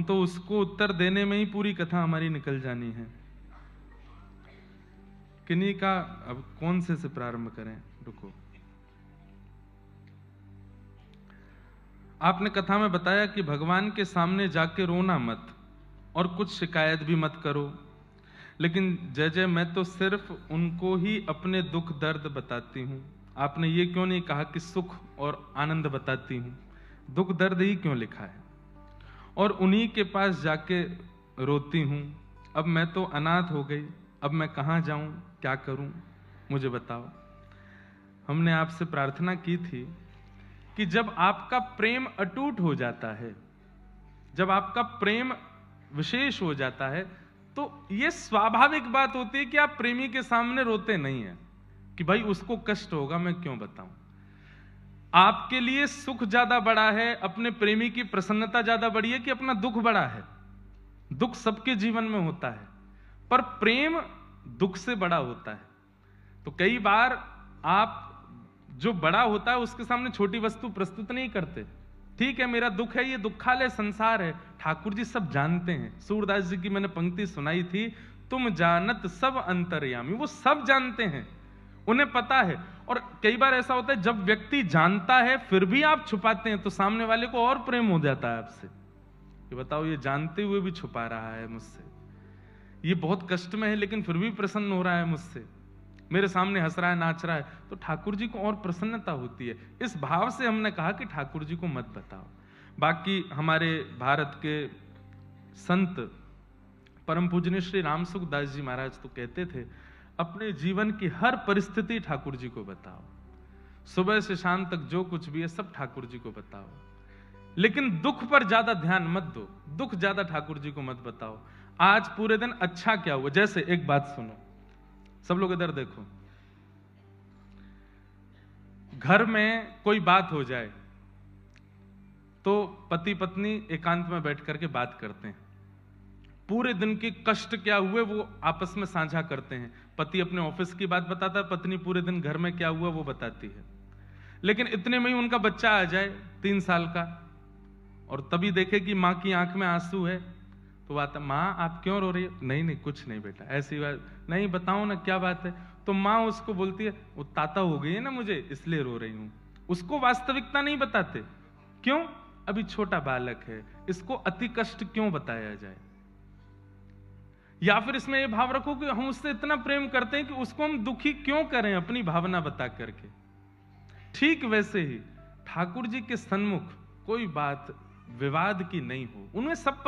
तो उसको उत्तर देने में ही पूरी कथा हमारी निकल जानी है। किन्हीं का अब कौन से प्रारंभ करें? रुको। आपने कथा में बताया कि भगवान के सामने जाके रोना मत और कुछ शिकायत भी मत करो, लेकिन जय जय मैं तो सिर्फ उनको ही अपने दुख दर्द बताती हूं। आपने ये क्यों नहीं कहा कि सुख और आनंद बताती हूं? दुख दर्द ही क्यों लिखा है? और उन्हीं के पास जाके रोती हूं। अब मैं तो अनाथ हो गई, अब मैं कहां जाऊं, क्या करूं, मुझे बताओ। हमने आपसे प्रार्थना की थी कि जब आपका प्रेम अटूट हो जाता है, जब आपका प्रेम विशेष हो जाता है, तो यह स्वाभाविक बात होती है कि आप प्रेमी के सामने रोते नहीं हैं कि भाई उसको कष्ट होगा, मैं क्यों बताऊं। आपके लिए सुख ज्यादा बड़ा है, अपने प्रेमी की प्रसन्नता ज्यादा बड़ी है कि अपना दुख बड़ा है? दुख सबके जीवन में होता है, पर प्रेम दुख से बड़ा होता है। तो कई बार आप जो बड़ा होता है उसके सामने छोटी वस्तु प्रस्तुत नहीं करते। ठीक है, मेरा दुख है, ये दुखालय संसार है, ठाकुर जी सब जानते हैं। सूरदास जी की मैंने पंक्ति सुनाई थी, तुम जानत सब अंतर्यामी। वो सब जानते हैं, उन्हें पता है। और कई बार ऐसा होता है जब व्यक्ति जानता है फिर भी आप छुपाते हैं, तो सामने वाले को और प्रेम हो जाता है आपसे कि बताओ ये जानते हुए भी छुपा रहा है मुझसे, ये बहुत कष्ट में है लेकिन फिर भी प्रसन्न हो रहा है मुझसे, मेरे सामने हंस रहा है, नाच रहा है, तो ठाकुर जी को और प्रसन्नता होती है। इस भाव से हमने कहा कि ठाकुर जी को मत बताओ। बाकी हमारे भारत के संत परम पूजनीय श्री रामसुख दास जी महाराज तो कहते थे, अपने जीवन की हर परिस्थिति ठाकुर जी को बताओ, सुबह से शाम तक जो कुछ भी है सब ठाकुर जी को बताओ, लेकिन दुख पर ज्यादा ध्यान मत दो, दुख ज्यादा ठाकुर जी को मत बताओ। आज पूरे दिन अच्छा क्या हुआ? जैसे एक बात सुनो, सब लोग इधर देखो, घर में कोई बात हो जाए तो पति पत्नी एकांत में बैठ करके बात करते हैं, पूरे दिन के कष्ट क्या हुए वो आपस में साझा करते हैं। पति अपने ऑफिस की बात बताता है, पत्नी पूरे दिन घर में क्या हुआ वो बताती है। लेकिन इतने में ही उनका बच्चा आ जाए 3 साल का, और तभी देखे कि मां की आंख में आंसू है, तो आता, माँ आप क्यों रो रही है? नहीं नहीं कुछ नहीं बेटा, ऐसी बात नहीं, बताओ ना क्या बात है। तो माँ उसको बोलती है, वो ताता हो गई है ना मुझे, इसलिए रो रही हूं। उसको वास्तविकता नहीं बताते, क्यों? अभी छोटा बालक है, इसको अति कष्ट क्यों बताया जाए। या फिर इसमें यह भाव रखो कि हम उससे इतना प्रेम करते हैं कि उसको हम दुखी क्यों करें अपनी भावना बता करके। ठीक वैसे ही ठाकुर जी के सन्मुख कोई बात विवाद की नहीं हो, उन्हें सब